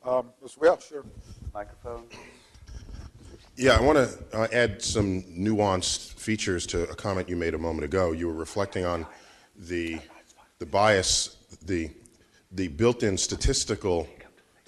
Well, sure. Microphone. Yeah, I want to add some nuanced features to a comment you made a moment ago. You were reflecting on the bias, the built-in statistical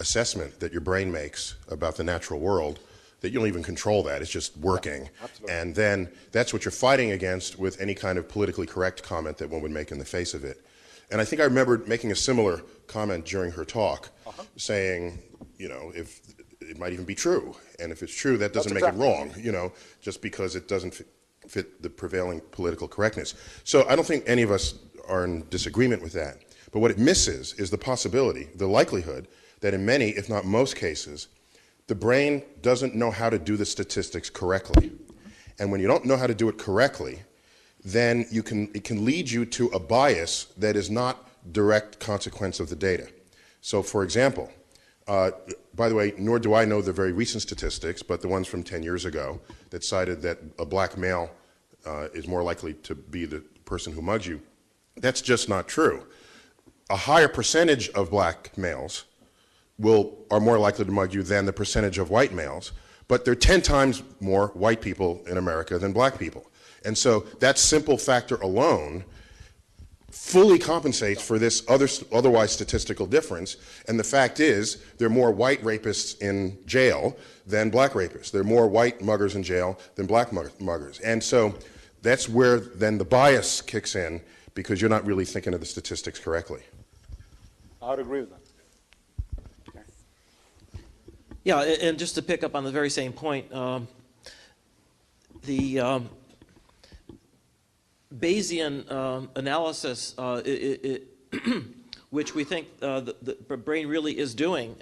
assessment that your brain makes about the natural world, that you don't even control that. It's just working. Absolutely. And then that's what you're fighting against with any kind of politically correct comment that one would make in the face of it. And I think I remember making a similar comment during her talk, saying, you know, if it might even be true, and if it's true, that doesn't make it wrong, you know, just because it doesn't fit the prevailing political correctness. So I don't think any of us are in disagreement with that. But what it misses is the possibility, the likelihood, that in many, if not most cases, the brain doesn't know how to do the statistics correctly. And when you don't know how to do it correctly, then it can lead you to a bias that is not direct consequence of the data. So for example, by the way, nor do I know the very recent statistics, but the ones from 10 years ago that cited that a black male is more likely to be the person who mugs you, that's just not true. A higher percentage of black males are more likely to mug you than the percentage of white males, but there are 10 times more white people in America than black people. And so that simple factor alone fully compensates for this otherwise statistical difference. And the fact is, there are more white rapists in jail than black rapists. There are more white muggers in jail than black muggers. And so that's where then the bias kicks in, because you're not really thinking of the statistics correctly. I would agree with that. Yeah, and just to pick up on the very same point, the Bayesian analysis, which we think the brain really is doing,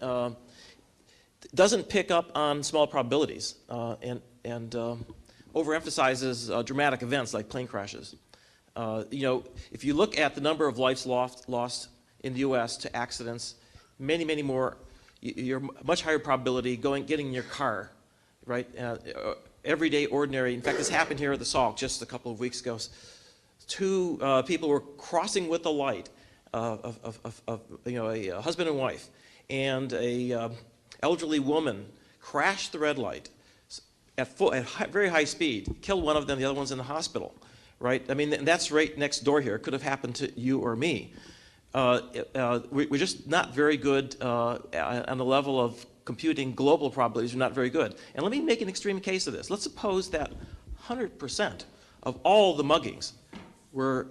doesn't pick up on small probabilities and overemphasizes dramatic events like plane crashes. You know, if you look at the number of lives lost in the U.S. to accidents, many, many more. You're much higher probability getting in your car, right? Everyday, ordinary. In fact, this happened here at the Salk just a couple of weeks ago. Two people were crossing with the light, you know, a husband and wife, and a elderly woman crashed the red light at very high speed, killed one of them. The other one's in the hospital, right? I mean, that's right next door here. It could have happened to you or me. We're just not very good on the level of computing global probabilities. We're not very good. And let me make an extreme case of this. Let's suppose that 100% of all the muggings were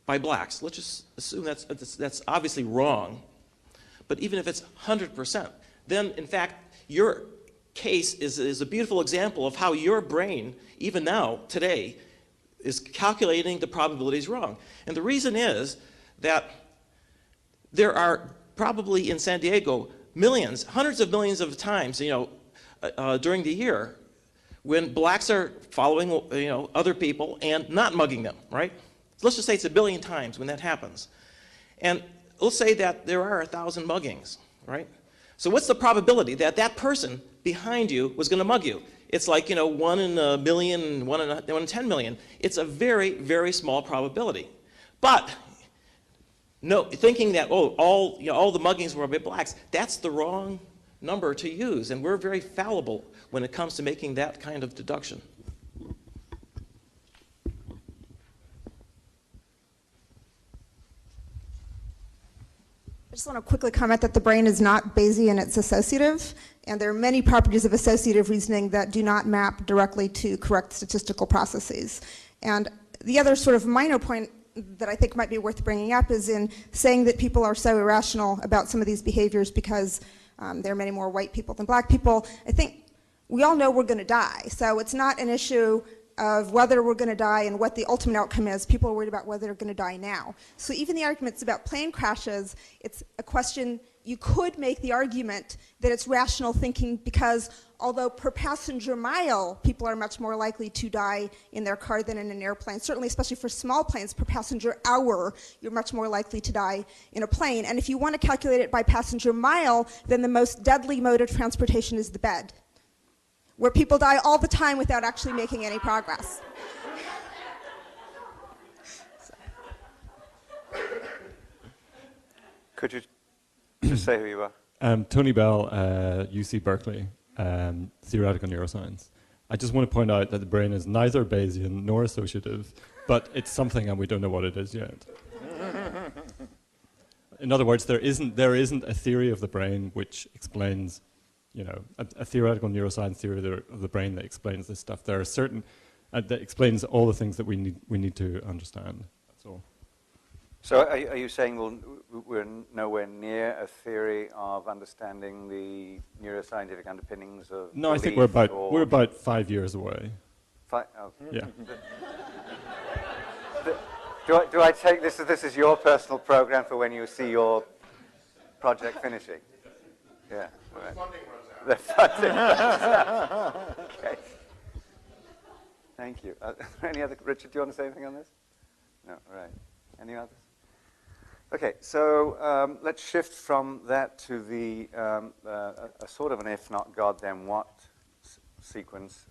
by blacks. Let's just assume that's obviously wrong. But even if it's 100%, then in fact your case is a beautiful example of how your brain, even now, today, is calculating the probabilities wrong. And the reason is that there are probably in San Diego millions, hundreds of millions of times, you know, during the year when blacks are following, you know, other people and not mugging them, right? So let's just say it's 1 billion times when that happens. And let's say that there are 1,000 muggings, right? So what's the probability that that person behind you was going to mug you? It's like, you know, 1 in a million, 1 in 10 million. It's a very, very small probability. But no, thinking that, oh, all the muggings were by blacks, that's the wrong number to use. And we're very fallible when it comes to making that kind of deduction. I just want to quickly comment that the brain is not Bayesian, it's associative. And there are many properties of associative reasoning that do not map directly to correct statistical processes. And the other sort of minor point that I think might be worth bringing up is in saying that people are so irrational about some of these behaviors because there are many more white people than black people. I think we all know we're going to die, so it's not an issue of whether we're going to die and what the ultimate outcome is. People are worried about whether they're going to die now. So even the arguments about plane crashes, it's a question, you could make the argument that it's rational thinking because although per passenger mile, people are much more likely to die in their car than in an airplane. Certainly, especially for small planes, per passenger hour, you're much more likely to die in a plane. And if you want to calculate it by passenger mile, then the most deadly mode of transportation is the bed, where people die all the time without actually making any progress. Could you just say who you are? Tony Bell, UC Berkeley, theoretical neuroscience. I just want to point out that the brain is neither Bayesian nor associative, but it's something and we don't know what it is yet. In other words, there isn't a theory of the brain which explains, you know, a theoretical neuroscience theory of the brain that explains this stuff. There are certain, that explains all the things that we need to understand. That's all. So are you saying we're nowhere near a theory of understanding the neuroscientific underpinnings of No, I think belief we're about 5 years away. Oh. Yeah. Do I take this as your personal program for when you see your project finishing? Yeah. Right. The funding runs out. Okay. Thank you. Any other, Richard, do you want to say anything on this? No, right. Any others? Okay, so let's shift from that to the a sort of an if not God then what sequence.